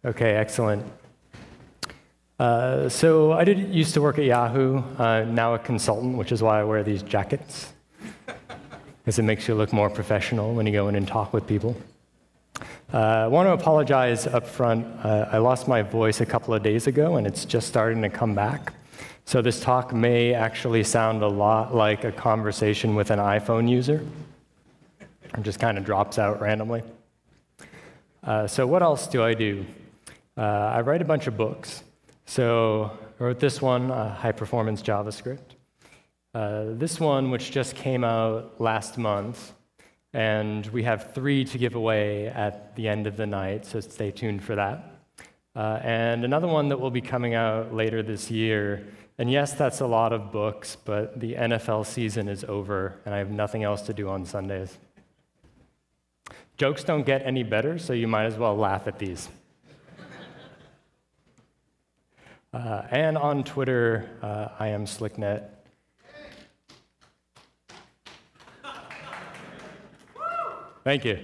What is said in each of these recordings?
Okay, excellent. So I used to work at Yahoo, now a consultant, which is why I wear these jackets, because it makes you look more professional when you go in and talk with people. I want to apologize up front. I lost my voice a couple of days ago, and it's just starting to come back. So this talk may actually sound a lot like a conversation with an iPhone user. It just kind of drops out randomly. So what else do I do? I write a bunch of books. So I wrote this one, High Performance JavaScript. This one, which just came out last month, and we have 3 to give away at the end of the night, so stay tuned for that. And another one that will be coming out later this year. And yes, that's a lot of books, but the NFL season is over, and I have nothing else to do on Sundays. Jokes don't get any better, so you might as well laugh at these. And on Twitter, I am SlickNet. Thank you.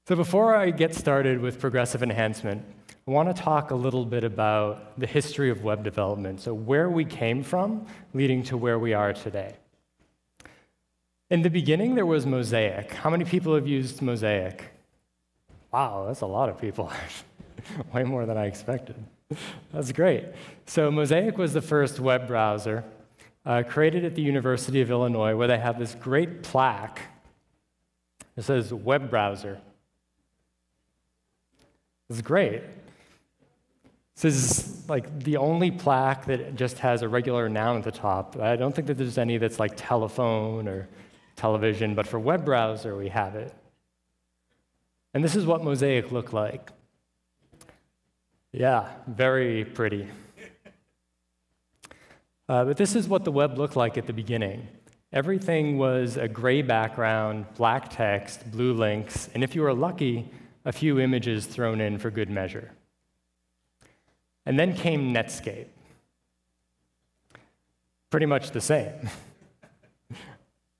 So before I get started with progressive enhancement, I want to talk a little bit about the history of web development, so where we came from leading to where we are today. In the beginning, there was Mosaic. How many people have used Mosaic? Wow, that's a lot of people. Way more than I expected. That's great. So Mosaic was the first web browser created at the University of Illinois, where they have this great plaque. It says web browser. It's great. This is like the only plaque that just has a regular noun at the top. I don't think that there's any that's like telephone or television, but for web browser, we have it. And this is what Mosaic looked like. Yeah, very pretty. But this is what the web looked like at the beginning. Everything was a gray background, black text, blue links, and if you were lucky, a few images thrown in for good measure. And then came Netscape. Pretty much the same.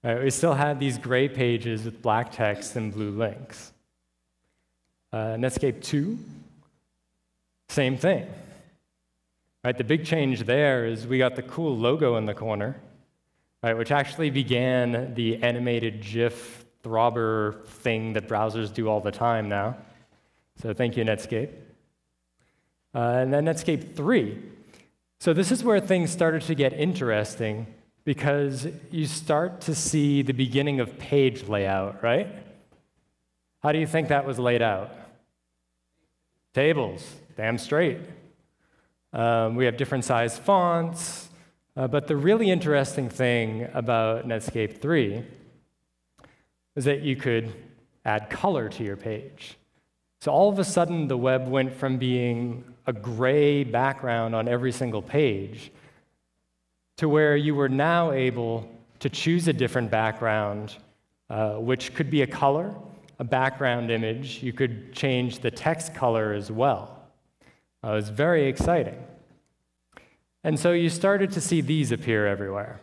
We still had these gray pages with black text and blue links. Netscape 2, same thing. Right, the big change there is we got the cool logo in the corner, right, which actually began the animated GIF throbber thing that browsers do all the time now. So thank you, Netscape. And then Netscape 3. So this is where things started to get interesting, because you start to see the beginning of page layout, right? How do you think that was laid out? Tables, damn straight. We have different size fonts, but the really interesting thing about Netscape 3 is that you could add color to your page. So all of a sudden, the web went from being a gray background on every single page to where you were now able to choose a different background, which could be a color, a background image. You could change the text color as well. It was very exciting. And so you started to see these appear everywhere,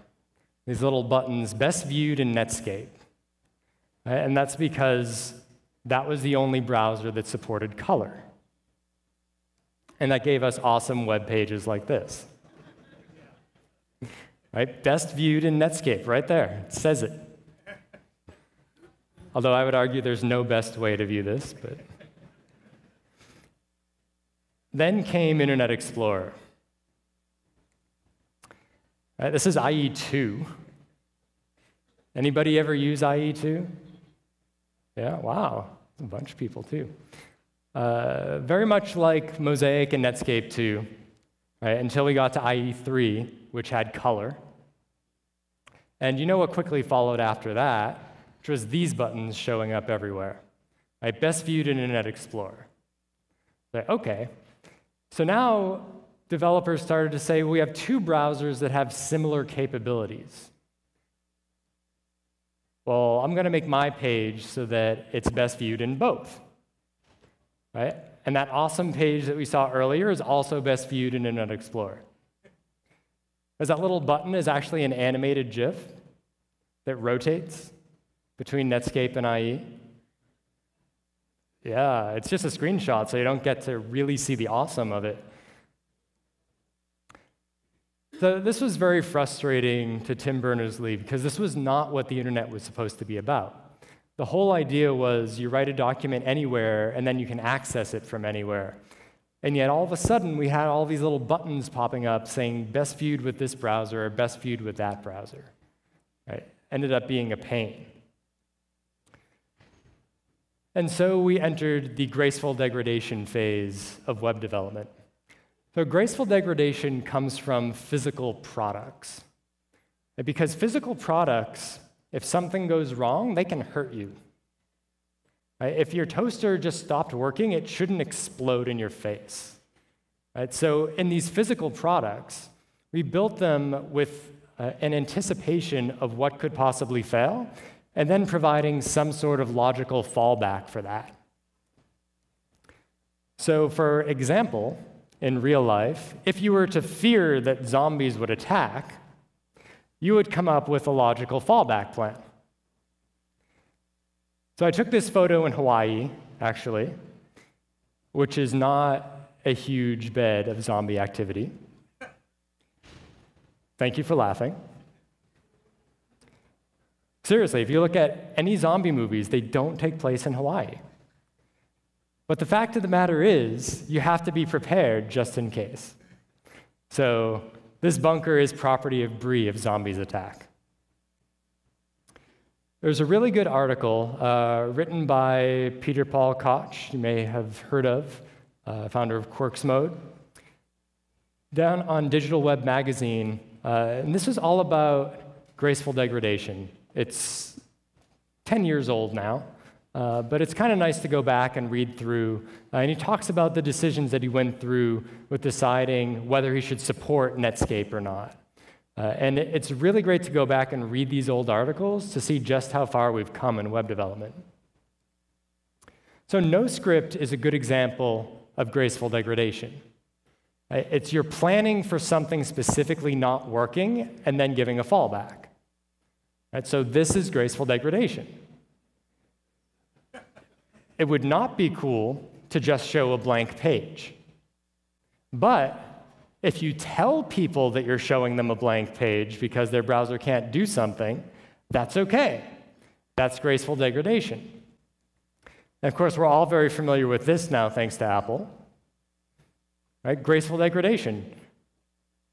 these little buttons, best viewed in Netscape. And that's because that was the only browser that supported color. And that gave us awesome web pages like this. Right? Best viewed in Netscape, right there. It says it. Although I would argue there's no best way to view this, but. Then came Internet Explorer. Right, this is IE2. Anybody ever use IE2? Yeah, wow, a bunch of people too. Very much like Mosaic and Netscape 2, right, until we got to IE3, which had color. And you know what quickly followed after that, which was these buttons showing up everywhere. Right, best viewed in Internet Explorer. Like, okay. So now developers started to say, we have 2 browsers that have similar capabilities. Well, I'm going to make my page so that it's best viewed in both. Right? And that awesome page that we saw earlier is also best viewed in Internet Explorer. Because that little button is actually an animated GIF that rotates between Netscape and IE. Yeah, it's just a screenshot, so you don't get to really see the awesome of it. So this was very frustrating to Tim Berners-Lee because this was not what the internet was supposed to be about. The whole idea was you write a document anywhere, and then you can access it from anywhere. And yet all of a sudden, we had all these little buttons popping up saying best viewed with this browser or best viewed with that browser. Right? Ended up being a pain. And so we entered the graceful degradation phase of web development. So graceful degradation comes from physical products. Because physical products, if something goes wrong, they can hurt you. Right? If your toaster just stopped working, it shouldn't explode in your face. Right? So in these physical products, we built them with an anticipation of what could possibly fail, and then providing some sort of logical fallback for that. So for example, in real life, if you were to fear that zombies would attack, you would come up with a logical fallback plan. So I took this photo in Hawaii, actually, which is not a huge bed of zombie activity. Thank you for laughing. Seriously, if you look at any zombie movies, they don't take place in Hawaii. But the fact of the matter is, you have to be prepared just in case. So this bunker is property of Bree if zombies attack. There's a really good article written by Peter Paul Koch, you may have heard of, founder of Quirks Mode, down on Digital Web Magazine. And this is all about graceful degradation. It's 10 years old now, but it's kind of nice to go back and read through. And he talks about the decisions that he went through with deciding whether he should support Netscape or not. And it's really great to go back and read these old articles to see just how far we've come in web development. So NoScript is a good example of graceful degradation. It's you're planning for something specifically not working and then giving a fallback. Right, so this is graceful degradation. It would not be cool to just show a blank page. But if you tell people that you're showing them a blank page because their browser can't do something, that's okay. That's graceful degradation. And of course, we're all very familiar with this now, thanks to Apple. Right? Graceful degradation.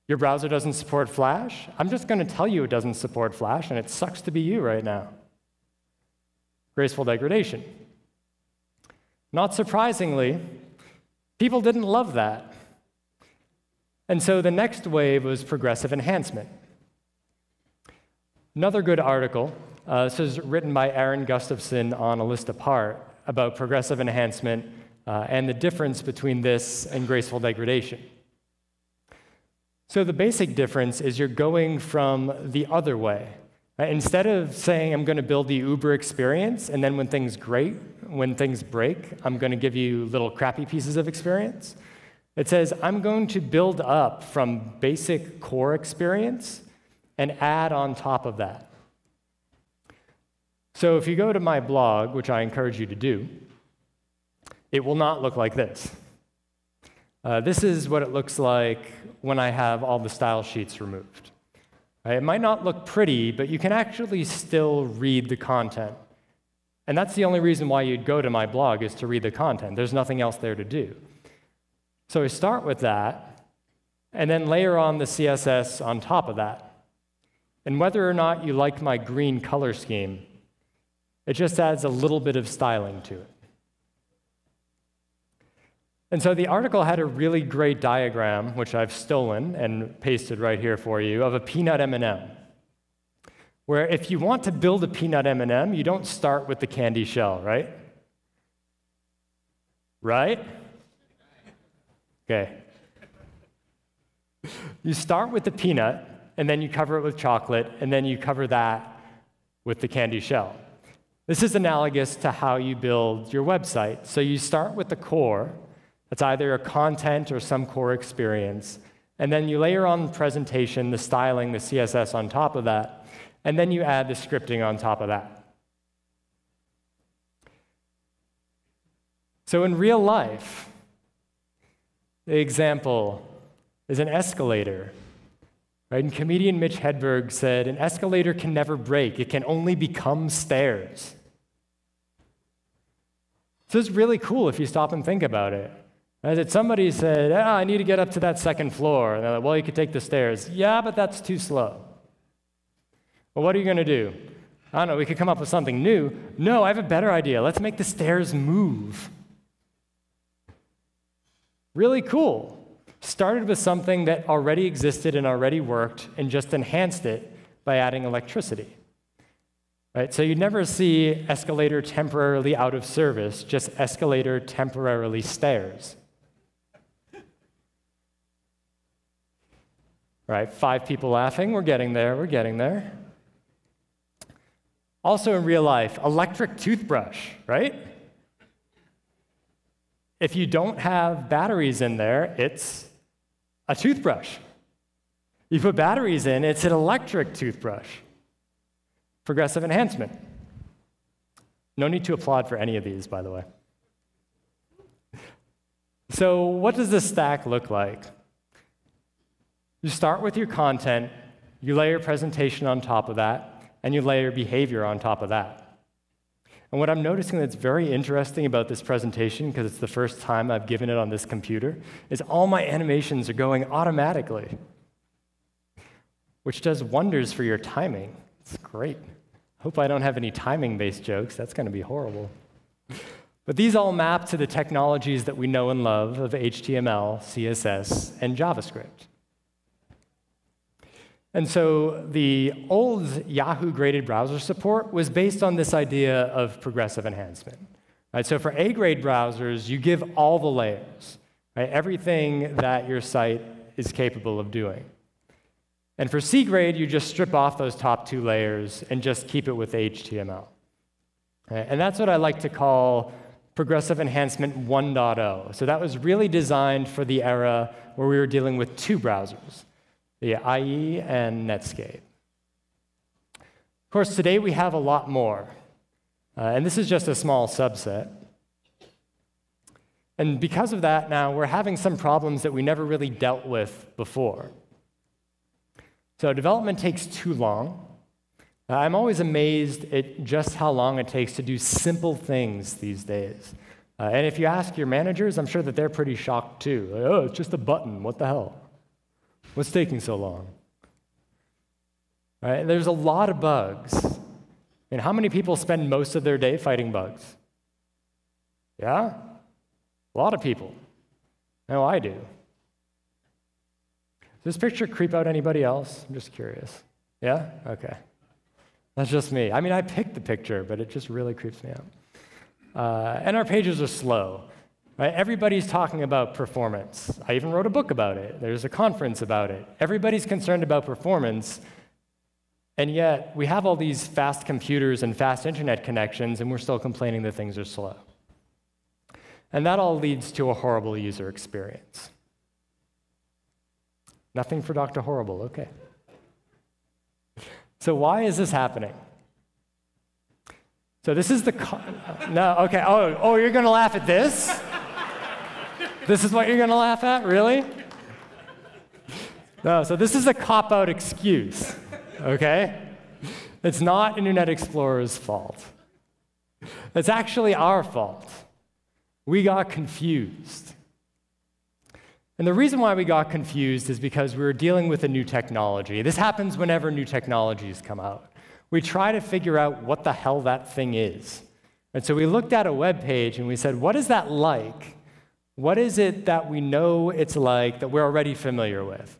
Your browser doesn't support Flash? I'm just going to tell you it doesn't support Flash, and it sucks to be you right now. Graceful degradation. Not surprisingly, people didn't love that. And so the next wave was progressive enhancement. Another good article, this is written by Aaron Gustafson on A List Apart, about progressive enhancement and the difference between this and graceful degradation. So the basic difference is you're going from the other way. Right? Instead of saying, I'm going to build the Uber experience, and then when things break, I'm going to give you little crappy pieces of experience, it says, I'm going to build up from basic core experience and add on top of that. So if you go to my blog, which I encourage you to do, it will not look like this. This is what it looks like when I have all the style sheets removed. Right? It might not look pretty, but you can actually still read the content. And that's the only reason why you'd go to my blog, is to read the content. There's nothing else there to do. So I start with that, and then layer on the CSS on top of that. And whether or not you like my green color scheme, it just adds a little bit of styling to it. And so the article had a really great diagram, which I've stolen and pasted right here for you, of a peanut M&M, where if you want to build a peanut M&M, you don't start with the candy shell, right? Right? Okay. You start with the peanut, and then you cover it with chocolate, and then you cover that with the candy shell. This is analogous to how you build your website. So you start with the core. That's either a content or some core experience. And then you layer on the presentation, the styling, the CSS on top of that. And then you add the scripting on top of that. So in real life, the example is an escalator. Right? And comedian Mitch Hedberg said, an escalator can never break. It can only become stairs. So it's really cool if you stop and think about it. As somebody said, I need to get up to that second floor. And they're like, well, you could take the stairs. Yeah, but that's too slow. Well, what are you going to do? I don't know, we could come up with something new. No, I have a better idea. Let's make the stairs move. Really cool. Started with something that already existed and already worked and just enhanced it by adding electricity. Right? So you'd never see escalator temporarily out of service, just escalator temporarily stairs. Right, 5 people laughing, we're getting there, we're getting there. Also in real life, electric toothbrush, right? If you don't have batteries in there, it's a toothbrush. You put batteries in, it's an electric toothbrush. Progressive enhancement. No need to applaud for any of these, by the way. So what does this stack look like? You start with your content, you lay your presentation on top of that, and you lay your behavior on top of that. And what I'm noticing that's very interesting about this presentation, because it's the first time I've given it on this computer, is all my animations are going automatically, which does wonders for your timing. It's great. Hope I don't have any timing-based jokes. That's going to be horrible. But these all map to the technologies that we know and love of HTML, CSS, and JavaScript. And so the old Yahoo graded browser support was based on this idea of progressive enhancement. Right? So for A-grade browsers, you give all the layers, right? Everything that your site is capable of doing. And for C-grade, you just strip off those top 2 layers and just keep it with HTML. Right? And that's what I like to call progressive enhancement 1.0. So that was really designed for the era where we were dealing with 2 browsers. The IE and Netscape. Of course, today we have a lot more. And this is just a small subset. And because of that, now we're having some problems that we never really dealt with before. So development takes too long. I'm always amazed at just how long it takes to do simple things these days. And if you ask your managers, I'm sure that they're pretty shocked too. Like, oh, it's just a button. What the hell? What's taking so long? Right? There's a lot of bugs. And how many people spend most of their day fighting bugs? Yeah? A lot of people. I know I do. Does this picture creep out anybody else? I'm just curious. Yeah? Okay. That's just me. I mean, I picked the picture, but it just really creeps me out. And our pages are slow. Right? Everybody's talking about performance. I even wrote a book about it. There's a conference about it. Everybody's concerned about performance, and yet we have all these fast computers and fast internet connections, and we're still complaining that things are slow. And that all leads to a horrible user experience. Nothing for Dr. Horrible, okay. So why is this happening? So this is the, no, okay, oh, you're gonna laugh at this? This is what you're gonna laugh at, really? No, so this is a cop-out excuse, okay? It's not Internet Explorer's fault. It's actually our fault. We got confused. And the reason why we got confused is because we were dealing with a new technology. This happens whenever new technologies come out. We try to figure out what the hell that thing is. And so we looked at a web page and we said, what is that like? What is it that we know it's like that we're already familiar with?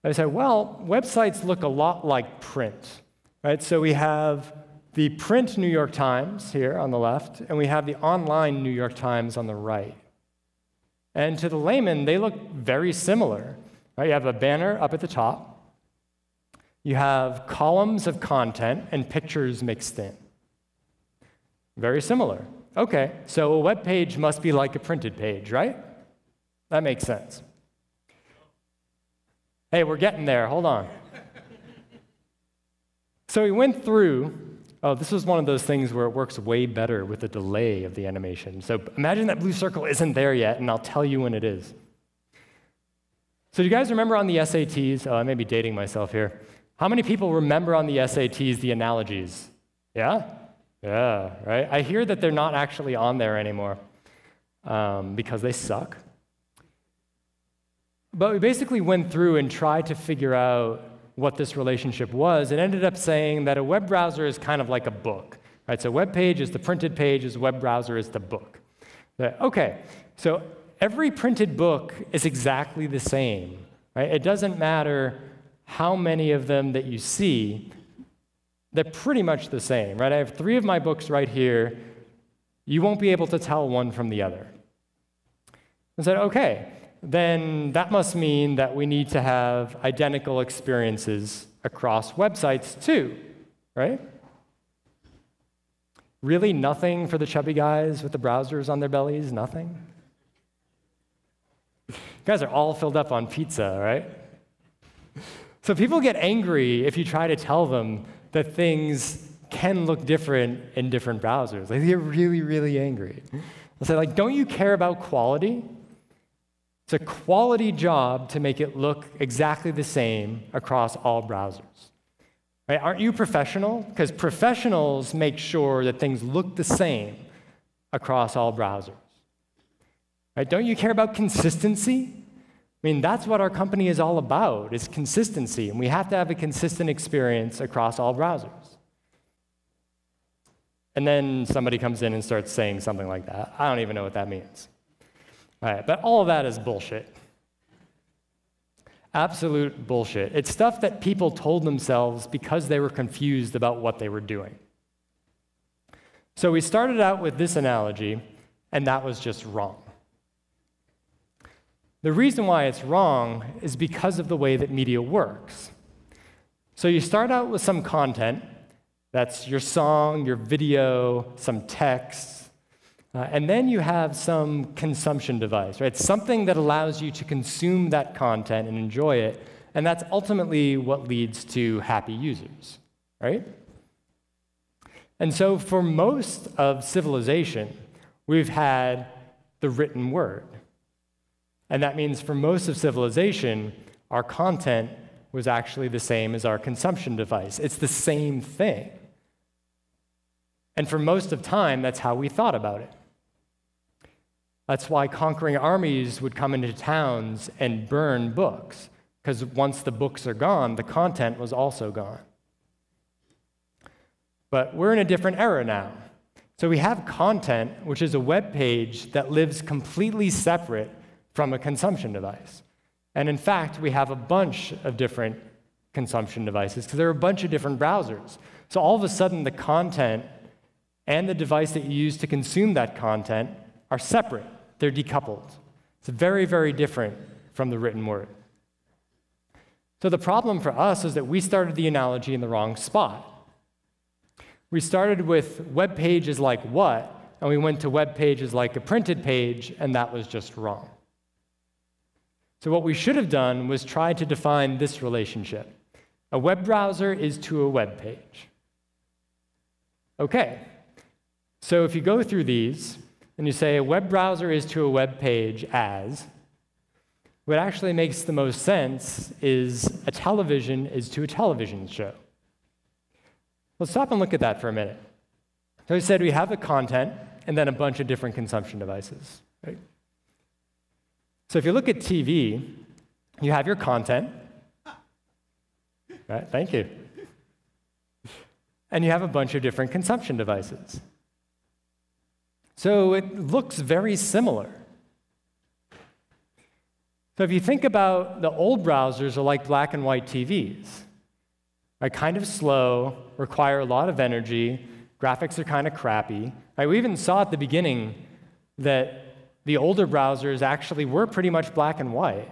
I said, well, websites look a lot like print, right? So we have the print New York Times here on the left, and we have the online New York Times on the right. And to the layman, they look very similar. Right? You have a banner up at the top. You have columns of content and pictures mixed in. Very similar. Okay, so a web page must be like a printed page, right? That makes sense. Hey, we're getting there. Hold on. So we went through Oh, this was one of those things where it works way better with the delay of the animation. So imagine that blue circle isn't there yet, and I'll tell you when it is. So do you guys remember on the SATs? Oh, I may be dating myself here. How many people remember on the SATs the analogies? Yeah? Yeah, right? I hear that they're not actually on there anymore because they suck. But we basically went through and tried to figure out what this relationship was, and ended up saying that a web browser is kind of like a book. Right? So web page is the printed page, a web browser is the book. Okay, so every printed book is exactly the same. Right? It doesn't matter how many of them that you see, they're pretty much the same. Right? I have 3 of my books right here. You won't be able to tell one from the other. I said, okay, then that must mean that we need to have identical experiences across websites too, right? Really nothing for the chubby guys with the browsers on their bellies? Nothing? You guys are all filled up on pizza, right? So people get angry if you try to tell them that things can look different in different browsers. They get really, really angry. They'll say, like, don't you care about quality? It's a quality job to make it look exactly the same across all browsers. Right? Aren't you professional? Because professionals make sure that things look the same across all browsers. Right? Don't you care about consistency? I mean, that's what our company is all about, is consistency. And we have to have a consistent experience across all browsers. And then somebody comes in and starts saying something like that. I don't even know what that means. All right, but all of that is bullshit. Absolute bullshit. It's stuff that people told themselves because they were confused about what they were doing. So we started out with this analogy, and that was just wrong. The reason why it's wrong is because of the way that media works. So you start out with some content. That's your song, your video, some text. And then you have some consumption device, right? Something that allows you to consume that content and enjoy it, and that's ultimately what leads to happy users, right? And so for most of civilization, we've had the written word. And that means for most of civilization, our content was actually the same as our consumption device. It's the same thing. And for most of time, that's how we thought about it. That's why conquering armies would come into towns and burn books, because once the books are gone, the content was also gone. But we're in a different era now. So we have content, which is a web page that lives completely separate from a consumption device. And in fact, we have a bunch of different consumption devices, because there are a bunch of different browsers. So all of a sudden, the content and the device that you use to consume that content are separate. They're decoupled. It's very, very different from the written word. So the problem for us is that we started the analogy in the wrong spot. We started with web pages like what, and we went to web pages like a printed page, and that was just wrong. So what we should have done was try to define this relationship. A web browser is to a web page. Okay, so if you go through these, and you say a web browser is to a web page as, what actually makes the most sense is a television is to a television show. Let's stop and look at that for a minute. So we said we have the content and then a bunch of different consumption devices, right? So if you look at TV, you have your content. Right, thank you. And you have a bunch of different consumption devices. So it looks very similar. So if you think about the old browsers are like black and white TVs, right? Kind of slow, require a lot of energy, graphics are kind of crappy. Right? We even saw at the beginning that the older browsers actually were pretty much black and white.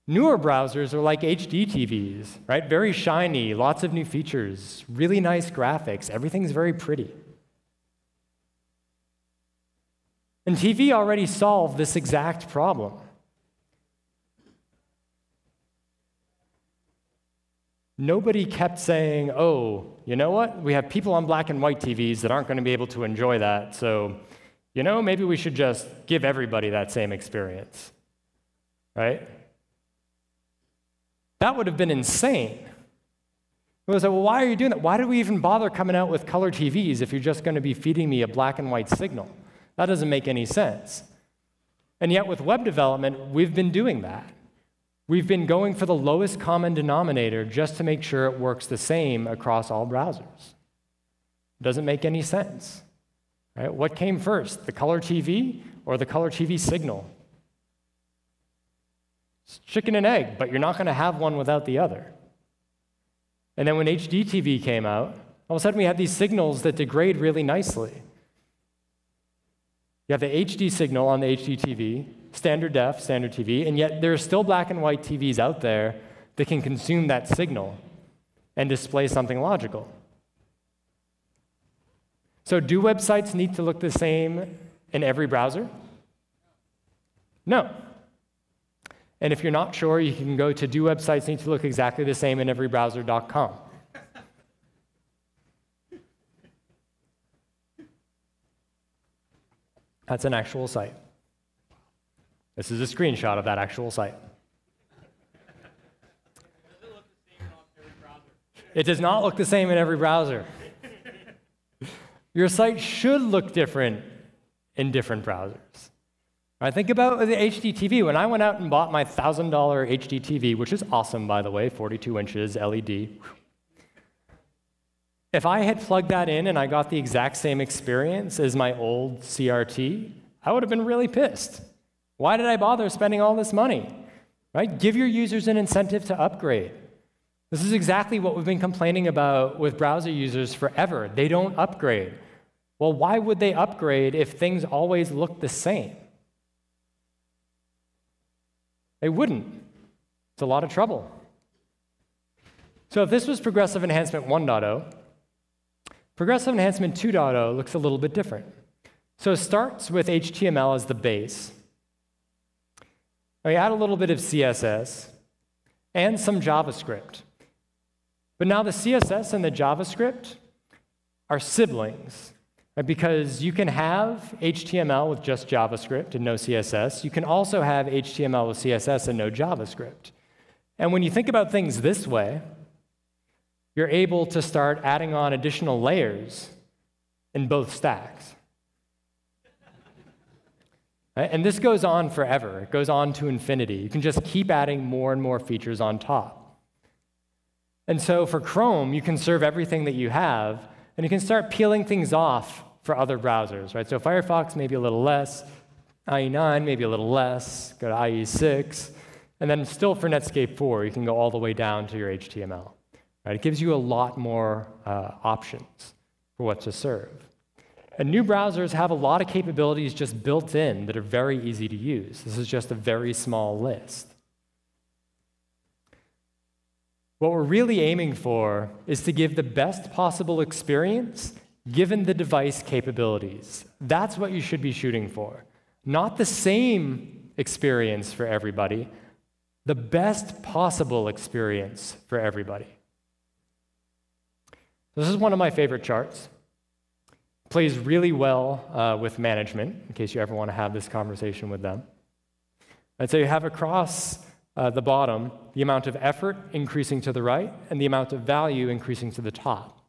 Newer browsers are like HD TVs, right? Very shiny, lots of new features, really nice graphics, everything's very pretty. And TV already solved this exact problem. nobody kept saying, oh, you know what? We have people on black and white TVs that aren't going to be able to enjoy that, so, you know, maybe we should just give everybody that same experience, right? That would have been insane. It was like, well, why are you doing that? Why do we even bother coming out with color TVs if you're just going to be feeding me a black and white signal? That doesn't make any sense. And yet with web development, we've been doing that. We've been going for the lowest common denominator just to make sure it works the same across all browsers. It doesn't make any sense. Right? What came first, the color TV or the color TV signal? It's chicken and egg, but you're not going to have one without the other. And then when HD TV came out, all of a sudden we have these signals that degrade really nicely. You have the HD signal on the HD TV, standard def, standard TV, and yet there are still black and white TVs out there that can consume that signal and display something logical. So do websites need to look the same in every browser? No. And if you're not sure, you can go to do websites need to look exactly the same in every browser.com. That's an actual site. This is a screenshot of that actual site. Does it look the same on every browser? It does not look the same in every browser. Your site should look different in different browsers. I think about the HD TV. When I went out and bought my $1,000 HD TV, which is awesome, by the way, 42 inches, LED. If I had plugged that in and I got the exact same experience as my old CRT, I would have been really pissed. Why did I bother spending all this money? Right? Give your users an incentive to upgrade. This is exactly what we've been complaining about with browser users forever. They don't upgrade. Well, why would they upgrade if things always look the same? They wouldn't. It's a lot of trouble. So if this was Progressive Enhancement 1.0, Progressive Enhancement 2.0 looks a little bit different. So it starts with HTML as the base. We add a little bit of CSS and some JavaScript. But now the CSS and the JavaScript are siblings, right? Because you can have HTML with just JavaScript and no CSS. You can also have HTML with CSS and no JavaScript. And when you think about things this way, you're able to start adding on additional layers in both stacks. Right? And this goes on forever. It goes on to infinity. You can just keep adding more and more features on top. And so for Chrome, you can serve everything that you have, and you can start peeling things off for other browsers. Right? So Firefox, maybe a little less. IE9, maybe a little less. Go to IE6. And then still for Netscape 4, you can go all the way down to your HTML. Right? It gives you a lot more options for what to serve. And new browsers have a lot of capabilities just built in that are very easy to use. This is just a very small list. What we're really aiming for is to give the best possible experience given the device capabilities. That's what you should be shooting for. Not the same experience for everybody, the best possible experience for everybody. This is one of my favorite charts. Plays really well with management, in case you ever want to have this conversation with them. And so you have across the bottom the amount of effort increasing to the right and the amount of value increasing to the top.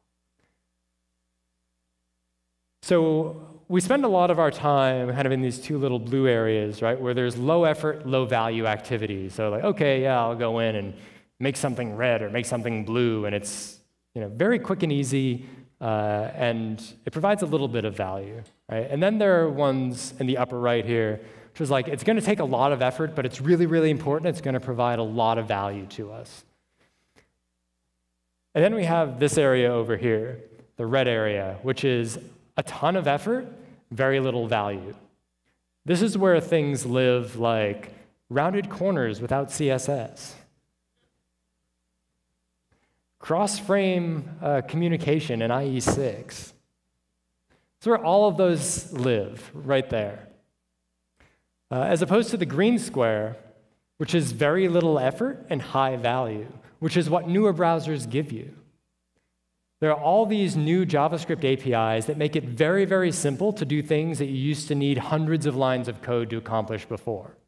So we spend a lot of our time kind of in these two little blue areas, right, where there's low effort, low value activity. So like, okay, yeah, I'll go in and make something red or make something blue, and it's very quick and easy. And it provides a little bit of value, right? And then there are ones in the upper right here, which is like, it's going to take a lot of effort, but it's really, really important. It's going to provide a lot of value to us. And then we have this area over here, the red area, which is a ton of effort, very little value. This is where things live like rounded corners without CSS. Cross-frame communication in IE6. That's where all of those live, right there. As opposed to the green square, which is very little effort and high value, which is what newer browsers give you. There are all these new JavaScript APIs that make it very, very simple to do things that you used to need hundreds of lines of code to accomplish before.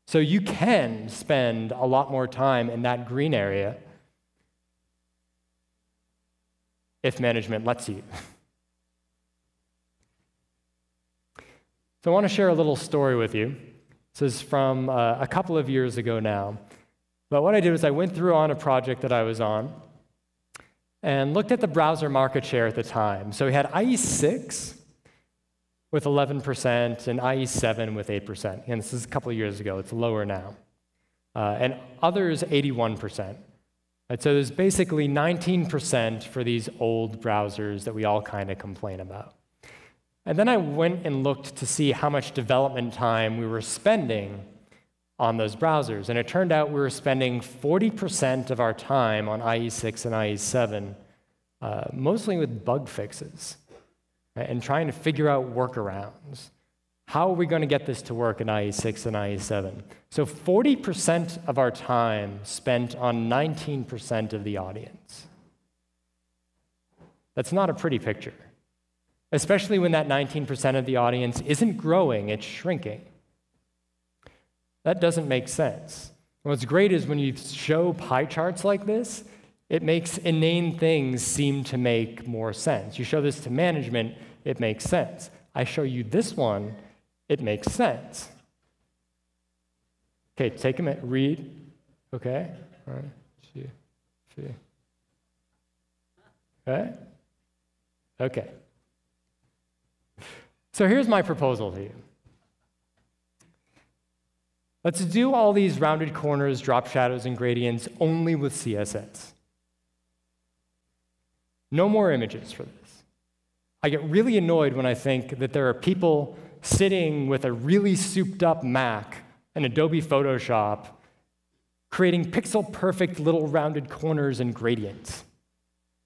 So you can spend a lot more time in that green area if management lets you. So I want to share a little story with you. This is from a couple of years ago now. But what I did was I went through on a project that I was on and looked at the browser market share at the time. So we had IE6 with 11% and IE7 with 8%. And this is a couple of years ago. It's lower now. And others, 81%. Right, so there's basically 19% for these old browsers that we all kind of complain about. And then I went and looked to see how much development time we were spending on those browsers. And it turned out we were spending 40% of our time on IE6 and IE7, mostly with bug fixes, right, and trying to figure out workarounds. How are we going to get this to work in IE6 and IE7? So 40% of our time spent on 19% of the audience. That's not a pretty picture, especially when that 19% of the audience isn't growing, it's shrinking. That doesn't make sense. What's great is when you show pie charts like this, it makes inane things seem to make more sense. You show this to management, it makes sense. I show you this one, it makes sense. Okay, take a minute, read. Okay, all right, see. Okay? Okay. So here's my proposal to you. Let's do all these rounded corners, drop shadows, and gradients only with CSS. No more images for this. I get really annoyed when I think that there are people sitting with a really souped-up Mac and Adobe Photoshop creating pixel-perfect little rounded corners and gradients.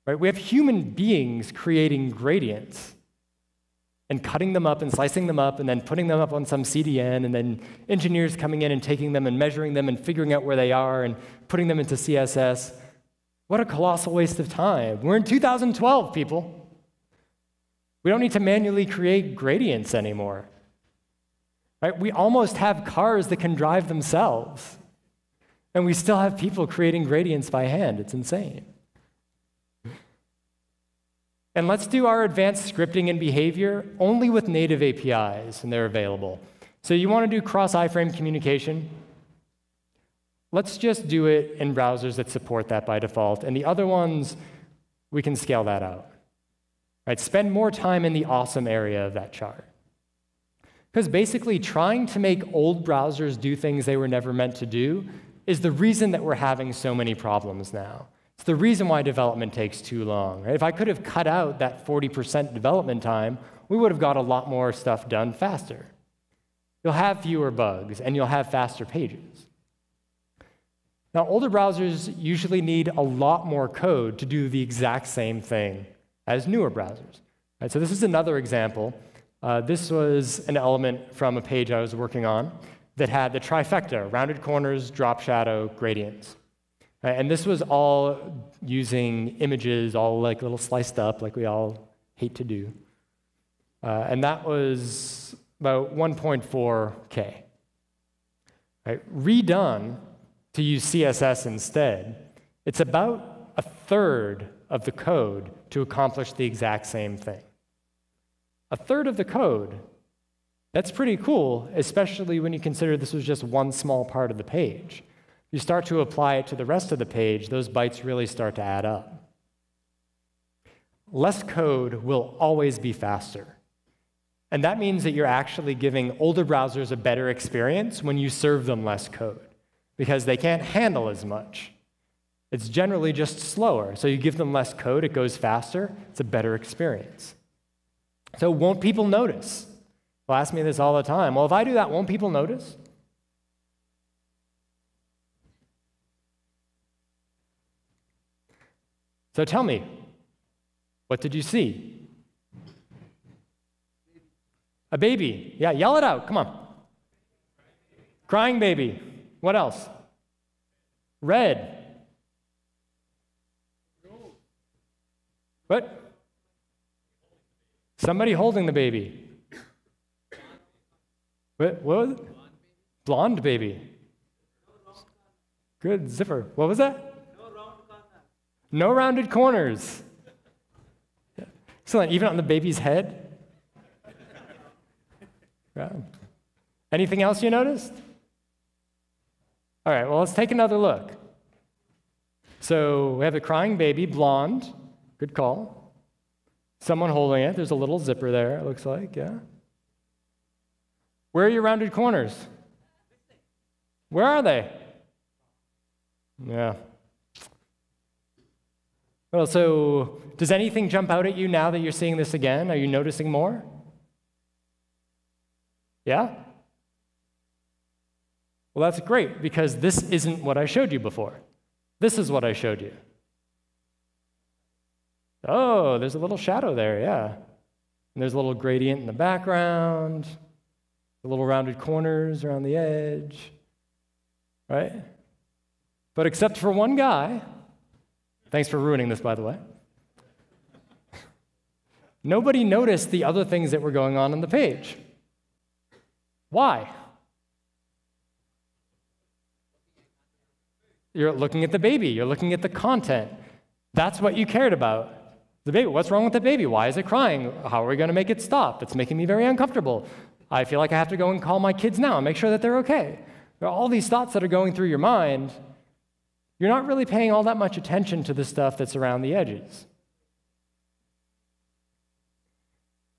Right? We have human beings creating gradients and cutting them up and slicing them up and then putting them up on some CDN, and then engineers coming in and taking them and measuring them and figuring out where they are and putting them into CSS. What a colossal waste of time. We're in 2012, people. We don't need to manually create gradients anymore. Right? We almost have cars that can drive themselves, and we still have people creating gradients by hand. It's insane. And let's do our advanced scripting and behavior only with native APIs, and they're available. So you want to do cross-iframe communication? Let's just do it in browsers that support that by default, and the other ones, we can scale that out. Right? Spend more time in the awesome area of that chart. Because basically, trying to make old browsers do things they were never meant to do is the reason that we're having so many problems now. It's the reason why development takes too long. Right? If I could have cut out that 40% development time, we would have got a lot more stuff done faster. You'll have fewer bugs, and you'll have faster pages. Now, older browsers usually need a lot more code to do the exact same thing as newer browsers. Right, so this is another example. This was an element from a page I was working on that had the trifecta, rounded corners, drop shadow, gradients. Right, and this was all using images, all like little sliced up, like we all hate to do. And that was about 1.4K. Right, redone to use CSS instead, it's about a third of the code to accomplish the exact same thing. A third of the code, that's pretty cool, especially when you consider this was just one small part of the page. You start to apply it to the rest of the page, those bytes really start to add up. Less code will always be faster. And that means that you're actually giving older browsers a better experience when you serve them less code, because they can't handle as much. It's generally just slower. So you give them less code, it goes faster, it's a better experience. So won't people notice? They'll ask me this all the time. Well, if I do that, won't people notice? So tell me, what did you see? A baby. Yeah, yell it out, come on. Crying baby. What else? Red. What? Somebody holding the baby. What was it? Blonde baby. Good zipper. What was that? No rounded corners. Excellent. Even on the baby's head? Yeah. Anything else you noticed? All right, well, let's take another look. So we have a crying baby, blonde. Good call. Someone holding it. There's a little zipper there, it looks like, yeah. Where are your rounded corners? Where are they? Yeah. Well, so does anything jump out at you now that you're seeing this again? Are you noticing more? Yeah? Well, that's great, because this isn't what I showed you before. This is what I showed you. Oh, there's a little shadow there, yeah. And there's a little gradient in the background, the little rounded corners around the edge, right? But except for one guy, thanks for ruining this, by the way, nobody noticed the other things that were going on the page. Why? You're looking at the baby. You're looking at the content. That's what you cared about. The baby. What's wrong with the baby? Why is it crying? How are we going to make it stop? It's making me very uncomfortable. I feel like I have to go and call my kids now and make sure that they're okay. There are all these thoughts that are going through your mind. You're not really paying all that much attention to the stuff that's around the edges.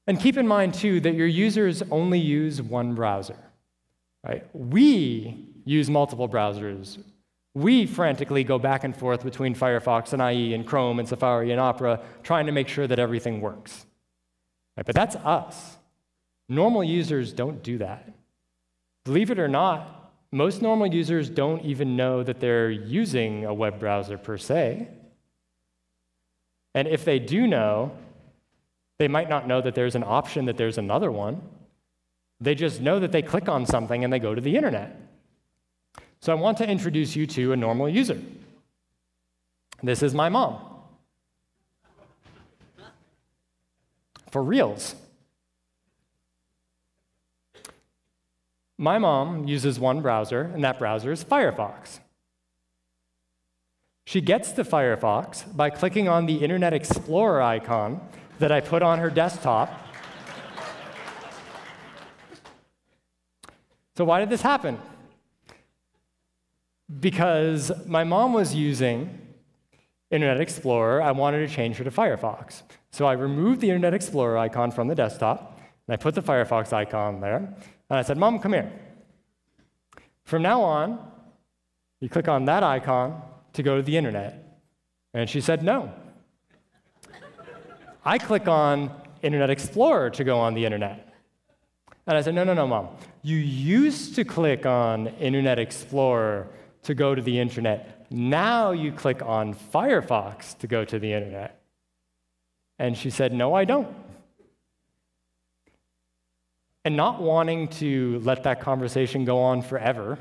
And keep in mind, too, that your users only use one browser. Right? We use multiple browsers. We frantically go back and forth between Firefox and IE and Chrome and Safari and Opera, trying to make sure that everything works. Right? But that's us. Normal users don't do that. Believe it or not, most normal users don't even know that they're using a web browser per se. And if they do know, they might not know that there's an option that there's another one. They just know that they click on something and they go to the internet. So I want to introduce you to a normal user. This is my mom. For reals. My mom uses one browser, and that browser is Firefox. She gets to Firefox by clicking on the Internet Explorer icon that I put on her desktop. So why did this happen? Because my mom was using Internet Explorer. I wanted to change her to Firefox. So I removed the Internet Explorer icon from the desktop, and I put the Firefox icon there. And I said, Mom, come here. From now on, you click on that icon to go to the internet. And she said, no. I click on Internet Explorer to go on the internet. And I said, no, Mom. You used to click on Internet Explorer to go to the internet. Now you click on Firefox to go to the internet. And she said, no, I don't. And not wanting to let that conversation go on forever,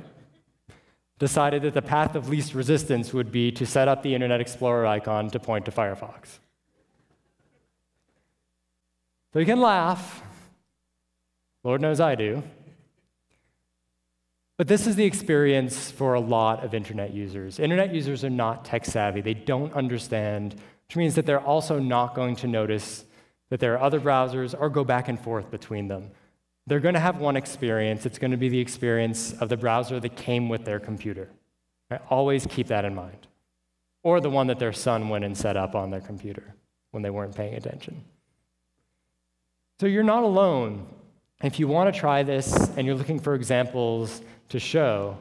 decided that the path of least resistance would be to set up the Internet Explorer icon to point to Firefox. So you can laugh. Lord knows I do. But this is the experience for a lot of internet users. Internet users are not tech savvy. They don't understand, which means that they're also not going to notice that there are other browsers or go back and forth between them. They're going to have one experience. It's going to be the experience of the browser that came with their computer. Right? Always keep that in mind. Or the one that their son went and set up on their computer when they weren't paying attention. So you're not alone. If you want to try this and you're looking for examples to show,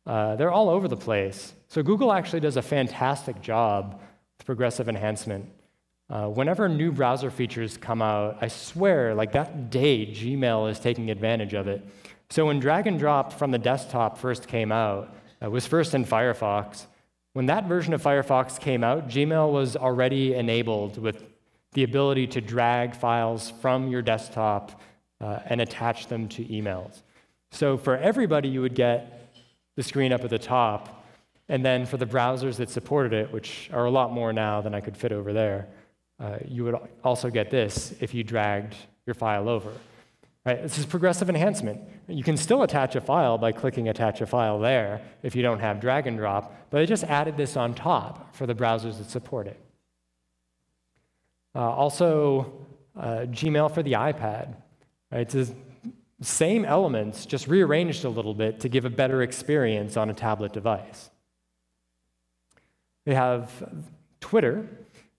they're all over the place. So Google actually does a fantastic job with progressive enhancement. Whenever new browser features come out, I swear, like that day, Gmail is taking advantage of it. So when drag and drop from the desktop first came out, it was first in Firefox. When that version of Firefox came out, Gmail was already enabled with the ability to drag files from your desktop and attach them to emails. So for everybody, you would get the screen up at the top, and then for the browsers that supported it, which are a lot more now than I could fit over there, You would also get this if you dragged your file over. Right? This is progressive enhancement. You can still attach a file by clicking Attach a File there if you don't have drag and drop, but I just added this on top for the browsers that support it. Also, Gmail for the iPad. Right? It's the same elements, just rearranged a little bit to give a better experience on a tablet device. We have Twitter.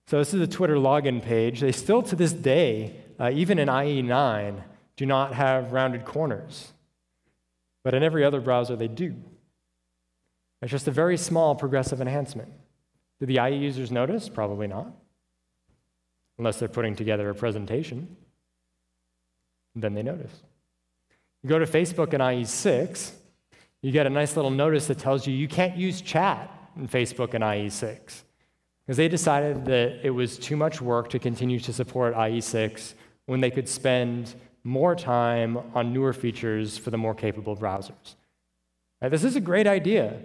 So this is a Twitter login page. They still, to this day, even in IE9, do not have rounded corners. But in every other browser, they do. It's just a very small progressive enhancement. Do the IE users notice? Probably not. Unless they're putting together a presentation. Then they notice. You go to Facebook in IE6, you get a nice little notice that tells you you can't use chat in Facebook in IE6. Because they decided that it was too much work to continue to support IE6 when they could spend more time on newer features for the more capable browsers. Now, this is a great idea.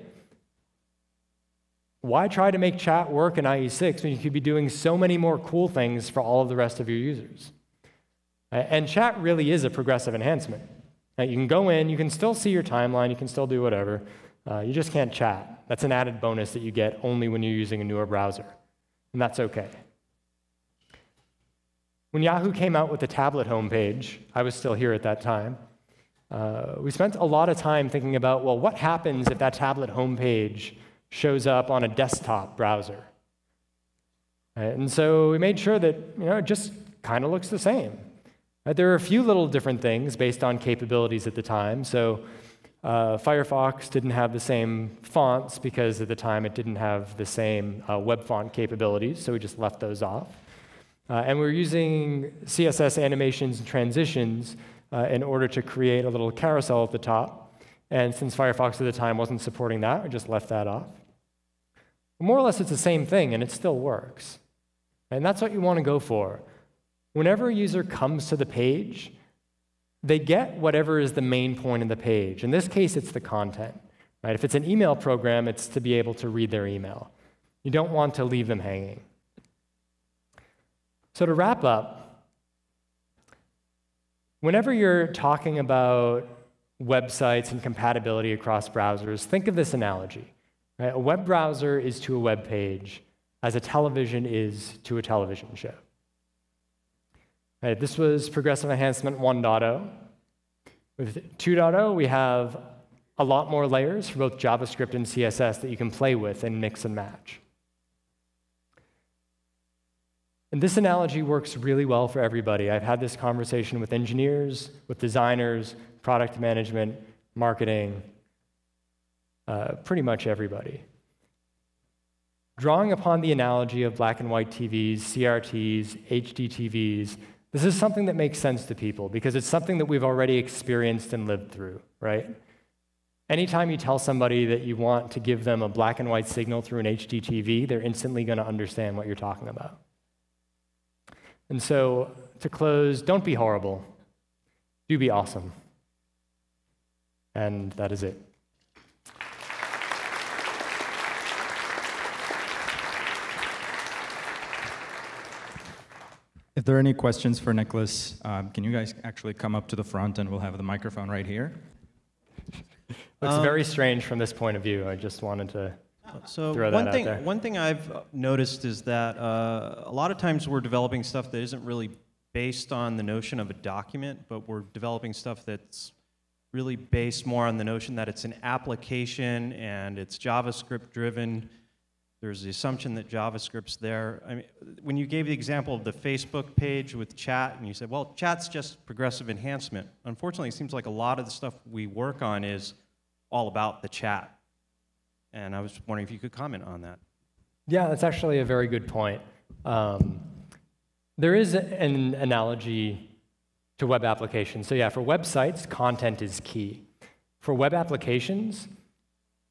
Why try to make chat work in IE6 when you could be doing so many more cool things for all of the rest of your users? And chat really is a progressive enhancement. Now, you can go in, you can still see your timeline, you can still do whatever. You just can't chat. That's an added bonus that you get only when you're using a newer browser. And that's OK. When Yahoo came out with the tablet homepage, I was still here at that time, we spent a lot of time thinking about, well, what happens if that tablet homepage shows up on a desktop browser? And so we made sure that it just kind of looks the same. There are a few little different things based on capabilities at the time. So Firefox didn't have the same fonts because at the time it didn't have the same web font capabilities, so we just left those off. And we're using CSS animations and transitions in order to create a little carousel at the top. And since Firefox at the time wasn't supporting that, we just left that off. More or less, it's the same thing, and it still works. And that's what you want to go for. Whenever a user comes to the page, they get whatever is the main point of the page. In this case, it's the content. Right? If it's an email program, it's to be able to read their email. You don't want to leave them hanging. So to wrap up, whenever you're talking about websites and compatibility across browsers, think of this analogy. Right? A web browser is to a web page as a television is to a television show. Right, this was Progressive Enhancement 1.0. With 2.0, we have a lot more layers for both JavaScript and CSS that you can play with and mix and match. And this analogy works really well for everybody. I've had this conversation with engineers, with designers, product management, marketing, pretty much everybody. Drawing upon the analogy of black and white TVs, CRTs, HD TVs, this is something that makes sense to people because it's something that we've already experienced and lived through, right? Anytime you tell somebody that you want to give them a black and white signal through an HD TV, they're instantly going to understand what you're talking about. And so, to close, don't be horrible. Do be awesome. And that is it. If there are any questions for Nicholas, can you guys actually come up to the front and we'll have the microphone right here? Looks very strange from this point of view. I just wanted to throw that out there. One thing I've noticed is that a lot of times we're developing stuff that isn't really based on the notion of a document, but we're developing stuff that's really based more on the notion that it's an application and it's JavaScript driven. There's the assumption that JavaScript's there. I mean, when you gave the example of the Facebook page with chat, and you said, well, chat's just progressive enhancement. Unfortunately, it seems like a lot of the stuff we work on is all about the chat. And I was wondering if you could comment on that. Yeah, that's actually a very good point. There is an analogy to web applications. So yeah, for websites, content is key. For web applications,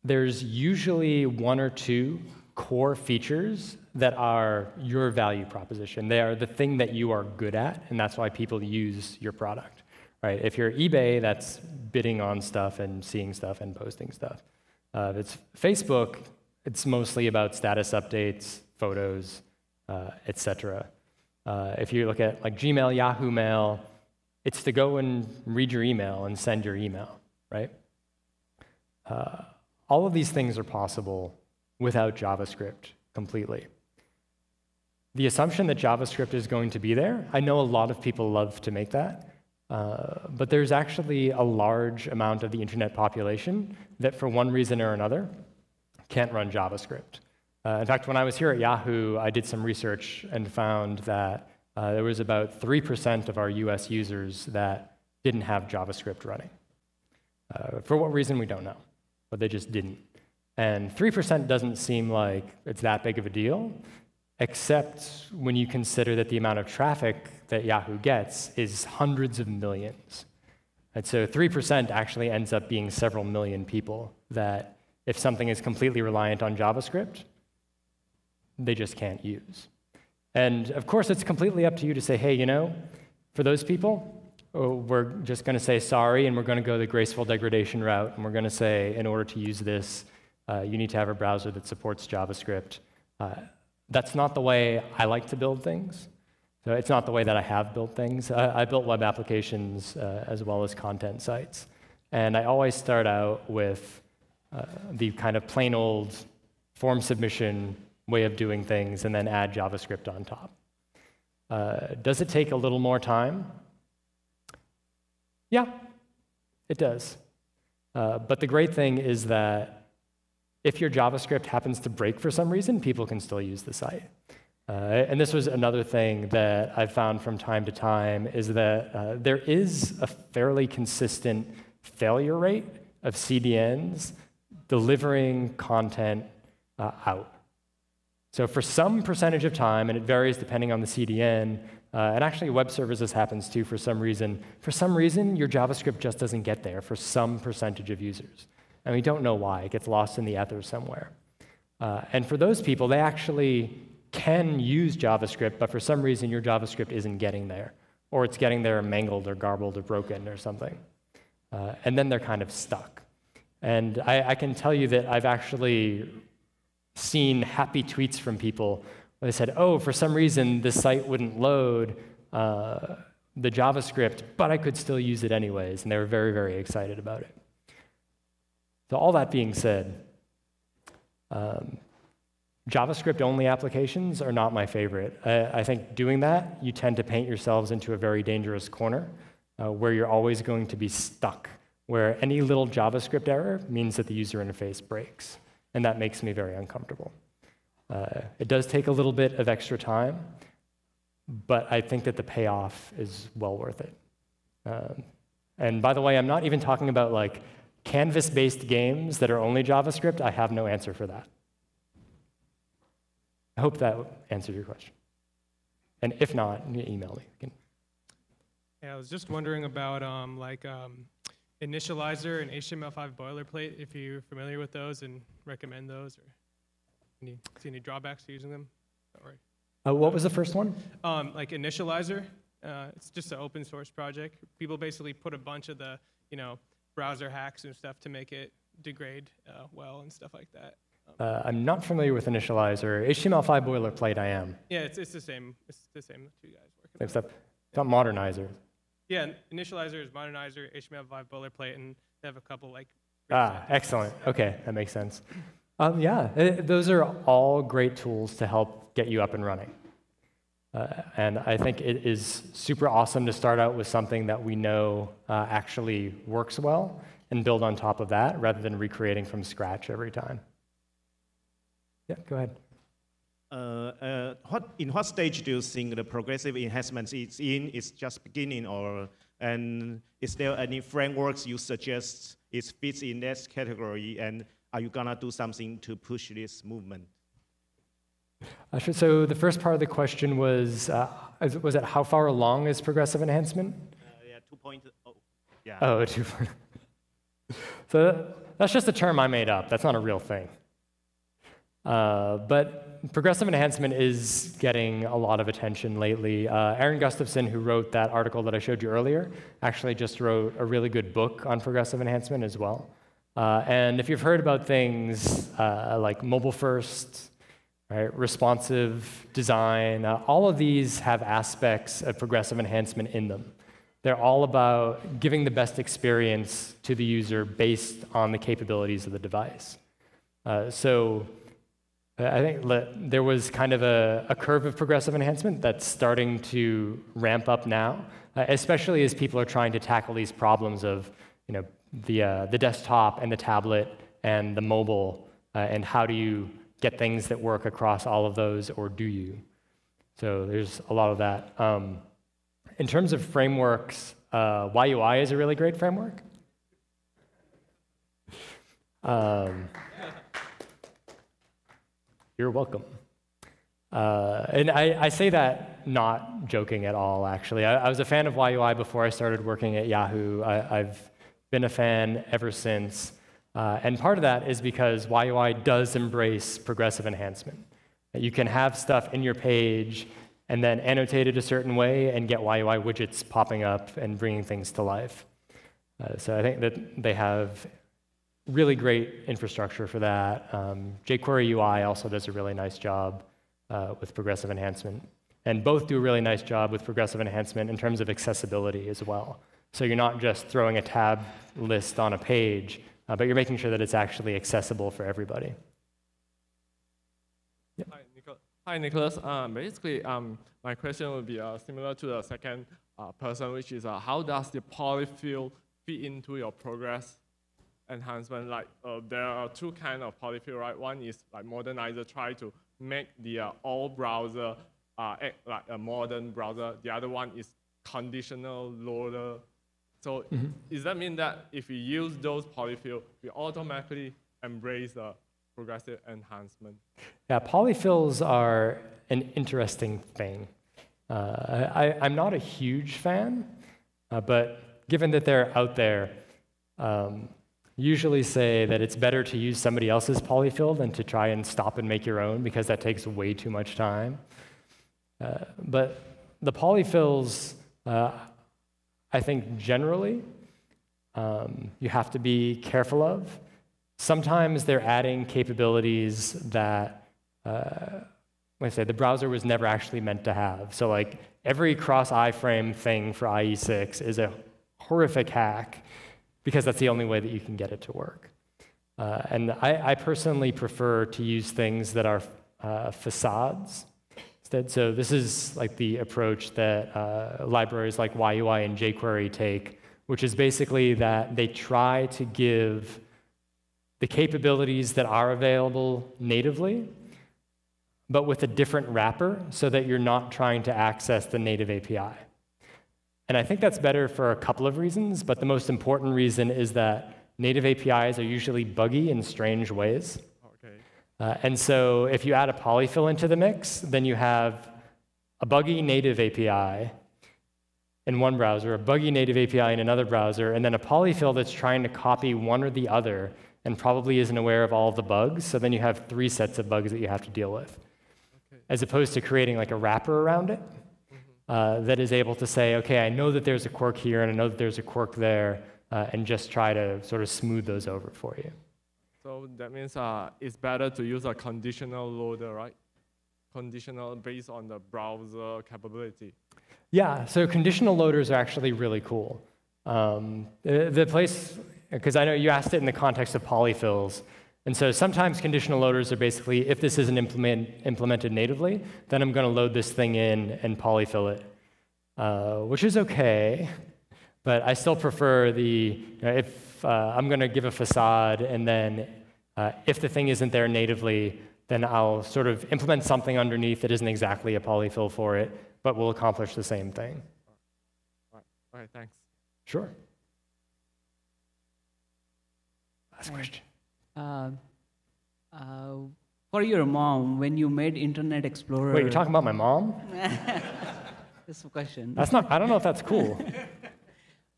there's usually one or two core features that are your value proposition. They are the thing that you are good at, and that's why people use your product. Right? If you're eBay, that's bidding on stuff and seeing stuff and posting stuff. If it's Facebook, it's mostly about status updates, photos, etc. If you look at like Gmail, Yahoo Mail, it's to go and read your email and send your email, right? All of these things are possible without JavaScript completely. The assumption that JavaScript is going to be there, I know a lot of people love to make that, but there's actually a large amount of the internet population that for one reason or another can't run JavaScript. In fact, when I was here at Yahoo, I did some research and found that there was about 3% of our US users that didn't have JavaScript running. For what reason, we don't know, but they just didn't. And 3% doesn't seem like it's that big of a deal, except when you consider that the amount of traffic that Yahoo gets is hundreds of millions. And so 3% actually ends up being several million people that, if something is completely reliant on JavaScript, they just can't use. And of course, it's completely up to you to say, hey, you know, for those people, we're just going to say sorry, and we're going to go the graceful degradation route, and we're going to say, in order to use this, you need to have a browser that supports JavaScript. That's not the way I like to build things. So it's not the way that I have built things. I built web applications as well as content sites. And I always start out with the kind of plain old form submission way of doing things and then add JavaScript on top. Does it take a little more time? Yeah, it does. But the great thing is that if your JavaScript happens to break for some reason, people can still use the site. And this was another thing that I've found from time to time, is that there is a fairly consistent failure rate of CDNs delivering content out. So for some percentage of time, and it varies depending on the CDN, and actually web services happens too for some reason, your JavaScript just doesn't get there for some percentage of users. And we don't know why. It gets lost in the ether somewhere. And for those people, they actually can use JavaScript, but for some reason, your JavaScript isn't getting there. Or it's getting there mangled or garbled or broken or something. And then they're kind of stuck. And I can tell you that I've actually seen happy tweets from people where they said, oh, for some reason, this site wouldn't load the JavaScript, but I could still use it anyways. And they were very, very excited about it. So all that being said, JavaScript-only applications are not my favorite. I think doing that, you tend to paint yourselves into a very dangerous corner where you're always going to be stuck, where any little JavaScript error means that the user interface breaks. And that makes me very uncomfortable. It does take a little bit of extra time, but I think that the payoff is well worth it. And by the way, I'm not even talking about like canvas-based games that are only JavaScript. I have no answer for that. I hope that answered your question. And if not, email me. Yeah, I was just wondering about initializer and HTML5 boilerplate, if you're familiar with those and recommend those, or see any drawbacks to using them? What was the first one? Like initializer, it's just an open source project. People basically put a bunch of the browser hacks and stuff to make it degrade well and stuff like that. I'm not familiar with initializer. HTML5 boilerplate, I am. Yeah, it's the same. It's the same two guys working. Same stuff. It's not modernizer. Yeah, initializer is modernizer, HTML5 boilerplate, and they have a couple like. Excellent. Okay, that makes sense. Yeah, those are all great tools to help get you up and running. And I think it is super awesome to start out with something that we know actually works well and build on top of that rather than recreating from scratch every time. Yeah, go ahead. In what stage do you think the progressive enhancement is in? It's just beginning, and is there any frameworks you suggest it fits in this category? And are you gonna do something to push this movement? So the first part of the question was it how far along is progressive enhancement? Yeah, 2.0. Yeah. Oh, 2.0. So that's just a term I made up. That's not a real thing. But progressive enhancement is getting a lot of attention lately. Aaron Gustafson, who wrote that article that I showed you earlier, actually just wrote a really good book on progressive enhancement as well. And if you've heard about things like mobile first, right? Responsive design. All of these have aspects of progressive enhancement in them. They're all about giving the best experience to the user based on the capabilities of the device. So I think there was kind of a curve of progressive enhancement that's starting to ramp up now, especially as people are trying to tackle these problems of the desktop and the tablet and the mobile, and how do you get things that work across all of those, or do you? So there's a lot of that. In terms of frameworks, YUI is a really great framework. You're welcome. And I say that not joking at all, actually. I was a fan of YUI before I started working at Yahoo. I've been a fan ever since. And part of that is because YUI does embrace progressive enhancement. You can have stuff in your page and then annotate it a certain way and get YUI widgets popping up and bringing things to life. So I think that they have really great infrastructure for that. jQuery UI also does a really nice job with progressive enhancement. And both do a really nice job with progressive enhancement in terms of accessibility as well. So you're not just throwing a tab list on a page, but you're making sure that it's actually accessible for everybody. Yep. Hi, Nicholas. Basically, my question would be similar to the second person, which is how does the polyfill fit into your progress enhancement? Like there are two kinds of polyfill, right? One is like modernizer, try to make the all browser act like a modern browser. The other one is conditional loader. So does that mean that if we use those polyfill, we automatically embrace the progressive enhancement? Yeah, polyfills are an interesting thing. I'm not a huge fan, but given that they're out there, usually say that it's better to use somebody else's polyfill than to try and stop and make your own, because that takes way too much time. But the polyfills, I think generally, you have to be careful of. Sometimes they're adding capabilities that, like I say, the browser was never actually meant to have. So like every cross-iframe thing for IE6 is a horrific hack, because that's the only way that you can get it to work. And I personally prefer to use things that are facades instead. So this is like the approach that libraries like YUI and jQuery take, which is basically that they try to give the capabilities that are available natively, but with a different wrapper so that you're not trying to access the native API. And I think that's better for a couple of reasons, but the most important reason is that native APIs are usually buggy in strange ways. Okay. And so if you add a polyfill into the mix, then you have a buggy native API in one browser, a buggy native API in another browser, and then a polyfill that's trying to copy one or the other and probably isn't aware of all of the bugs. So then you have 3 sets of bugs that you have to deal with, okay, as opposed to creating like a wrapper around it. That is able to say, okay, I know that there's a quirk here and I know that there's a quirk there, and just try to sort of smooth those over for you. So that means it's better to use a conditional loader, right? Conditional based on the browser capability. Yeah, so conditional loaders are actually really cool. The place, because I know you asked it in the context of polyfills, and so sometimes conditional loaders are basically, if this isn't implemented natively, then I'm going to load this thing in and polyfill it, which is okay, but I still prefer if I'm going to give a facade, and then if the thing isn't there natively, then I'll sort of implement something underneath that isn't exactly a polyfill for it, but will accomplish the same thing. All right, thanks. Sure. Last question. For your mom, when you made Internet Explorer... Wait, you're talking about my mom? This question. That's not, I don't know if that's cool.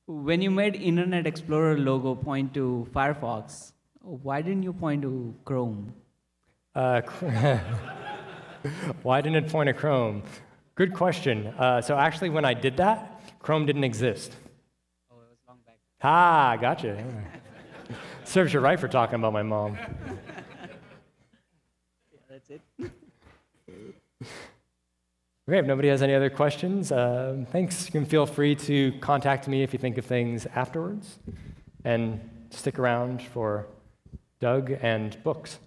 When you made Internet Explorer logo point to Firefox, why didn't you point to Chrome? Why didn't it point to Chrome? Good question. So actually, when I did that, Chrome didn't exist. Oh, it was long back. Ah, gotcha. Serves you right for talking about my mom. Yeah, that's it. Okay, if nobody has any other questions, thanks. You can feel free to contact me if you think of things afterwards. And stick around for Doug and books.